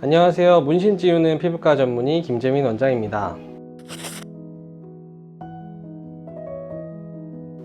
안녕하세요. 문신 지우는 피부과 전문의 김재민 원장입니다.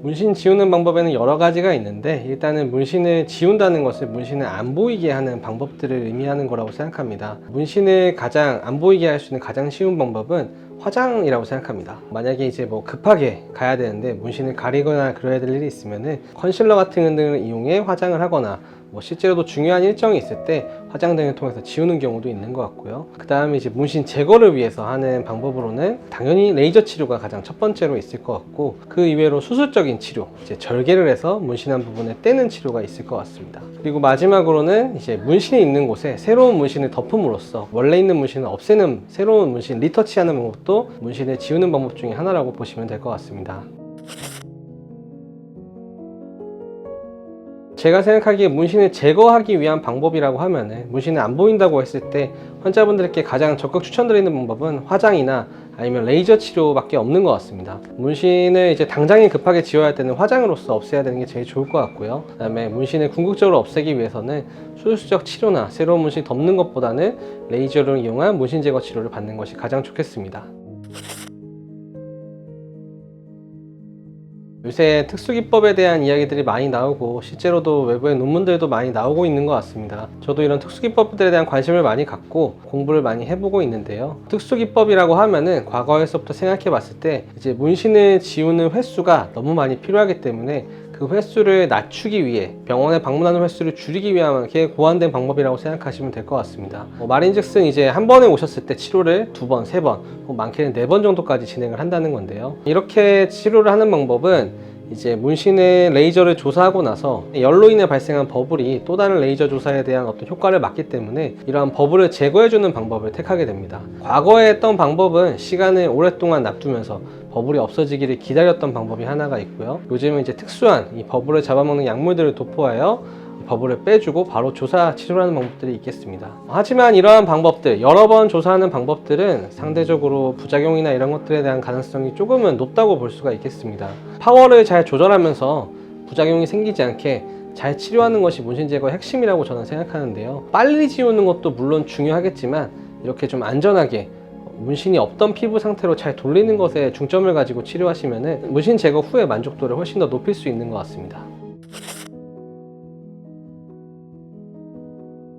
문신 지우는 방법에는 여러 가지가 있는데, 일단은 문신을 지운다는 것을 문신을 안 보이게 하는 방법들을 의미하는 거라고 생각합니다. 문신을 가장 안 보이게 할 수 있는 가장 쉬운 방법은 화장이라고 생각합니다. 만약에 이제 급하게 가야 되는데 문신을 가리거나 그려야 될 일이 있으면은 컨실러 같은 등을 이용해 화장을 하거나, 실제로도 중요한 일정이 있을 때 화장 등을 통해서 지우는 경우도 있는 것 같고요. 그 다음에 이제 문신 제거를 위해서 하는 방법으로는 당연히 레이저 치료가 가장 첫 번째로 있을 것 같고, 그 이외로 수술적인 치료, 이제 절개를 해서 문신한 부분을 떼는 치료가 있을 것 같습니다. 그리고 마지막으로는 이제 문신이 있는 곳에 새로운 문신을 덮음으로써 원래 있는 문신을 없애는 새로운 문신 리터치하는 방법도 문신을 지우는 방법 중에 하나라고 보시면 될 것 같습니다. 제가 생각하기에 문신을 제거하기 위한 방법이라고 하면은, 문신이 안 보인다고 했을 때 환자분들께 가장 적극 추천드리는 방법은 화장이나 아니면 레이저 치료밖에 없는 것 같습니다. 문신을 이제 당장에 급하게 지워야 할 때는 화장으로서 없애야 되는 게 제일 좋을 것 같고요. 그 다음에 문신을 궁극적으로 없애기 위해서는 수술적 치료나 새로운 문신 덮는 것보다는 레이저를 이용한 문신 제거 치료를 받는 것이 가장 좋겠습니다. 요새 특수기법에 대한 이야기들이 많이 나오고, 실제로도 외부의 논문들도 많이 나오고 있는 것 같습니다. 저도 이런 특수기법들에 대한 관심을 많이 갖고 공부를 많이 해보고 있는데요. 특수기법이라고 하면은 과거에서부터 생각해 봤을 때 이제 문신을 지우는 횟수가 너무 많이 필요하기 때문에 그 횟수를 낮추기 위해, 병원에 방문하는 횟수를 줄이기 위한 이렇게 고안된 방법이라고 생각하시면 될 것 같습니다. 말인즉슨 이제 한 번에 오셨을 때 치료를 2번, 3번, 많게는 4번 정도까지 진행을 한다는 건데요. 이렇게 치료를 하는 방법은 이제 문신의 레이저를 조사하고 나서 열로 인해 발생한 버블이 또 다른 레이저 조사에 대한 어떤 효과를 막기 때문에 이러한 버블을 제거해주는 방법을 택하게 됩니다. 과거에 했던 방법은 시간을 오랫동안 놔두면서 버블이 없어지기를 기다렸던 방법이 하나가 있고요. 요즘은 이제 특수한 이 버블을 잡아먹는 약물들을 도포하여 버블을 빼주고 바로 조사 치료를 하는 방법들이 있겠습니다. 하지만 이러한 방법들, 여러 번 조사하는 방법들은 상대적으로 부작용이나 이런 것들에 대한 가능성이 조금은 높다고 볼 수가 있겠습니다. 파워를 잘 조절하면서 부작용이 생기지 않게 잘 치료하는 것이 문신 제거의 핵심이라고 저는 생각하는데요. 빨리 지우는 것도 물론 중요하겠지만 이렇게 좀 안전하게 문신이 없던 피부 상태로 잘 돌리는 것에 중점을 가지고 치료하시면 문신 제거 후의 만족도를 훨씬 더 높일 수 있는 것 같습니다.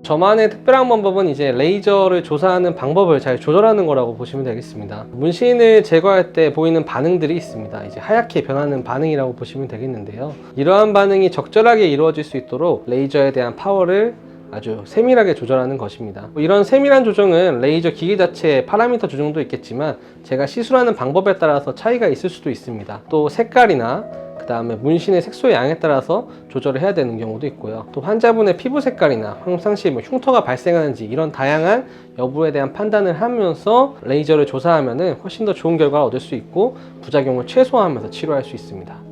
저만의 특별한 방법은 이제 레이저를 조사하는 방법을 잘 조절하는 거라고 보시면 되겠습니다. 문신을 제거할 때 보이는 반응들이 있습니다. 이제 하얗게 변하는 반응이라고 보시면 되겠는데요. 이러한 반응이 적절하게 이루어질 수 있도록 레이저에 대한 파워를 아주 세밀하게 조절하는 것입니다. 이런 세밀한 조정은 레이저 기기 자체의 파라미터 조정도 있겠지만 제가 시술하는 방법에 따라서 차이가 있을 수도 있습니다. 또 색깔이나 그 다음에 문신의 색소의 양에 따라서 조절을 해야 되는 경우도 있고요. 또 환자분의 피부 색깔이나 평상시 흉터가 발생하는지 이런 다양한 여부에 대한 판단을 하면서 레이저를 조사하면 훨씬 더 좋은 결과를 얻을 수 있고 부작용을 최소화하면서 치료할 수 있습니다.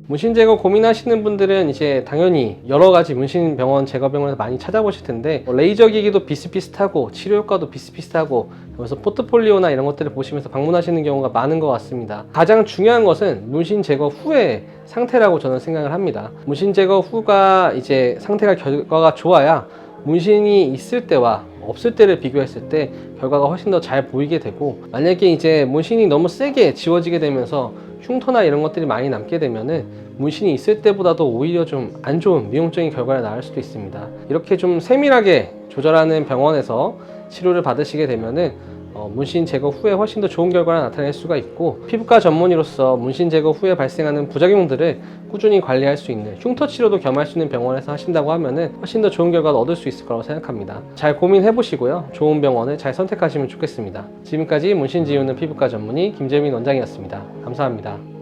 문신 제거 고민하시는 분들은 이제 당연히 여러 가지 문신 병원 제거 병원에서 많이 찾아보실 텐데, 레이저 기기도 비슷비슷하고 치료 효과도 비슷비슷하고, 그래서 포트폴리오나 이런 것들을 보시면서 방문하시는 경우가 많은 것 같습니다. 가장 중요한 것은 문신 제거 후의 상태라고 저는 생각을 합니다. 문신 제거 후가 이제 상태가 결과가 좋아야 문신이 있을 때와 없을 때를 비교했을 때 결과가 훨씬 더 잘 보이게 되고, 만약에 이제 문신이 너무 세게 지워지게 되면서 흉터나 이런 것들이 많이 남게 되면은 문신이 있을 때보다도 오히려 좀 안 좋은 미용적인 결과를 낳을 수도 있습니다. 이렇게 좀 세밀하게 조절하는 병원에서 치료를 받으시게 되면은 문신 제거 후에 훨씬 더 좋은 결과를 나타낼 수가 있고, 피부과 전문의로서 문신 제거 후에 발생하는 부작용들을 꾸준히 관리할 수 있는, 흉터 치료도 겸할 수 있는 병원에서 하신다고 하면은 훨씬 더 좋은 결과를 얻을 수 있을 거라고 생각합니다. 잘 고민해 보시고요, 좋은 병원을 잘 선택하시면 좋겠습니다. 지금까지 문신 지우는 피부과 전문의 김재민 원장이었습니다. 감사합니다.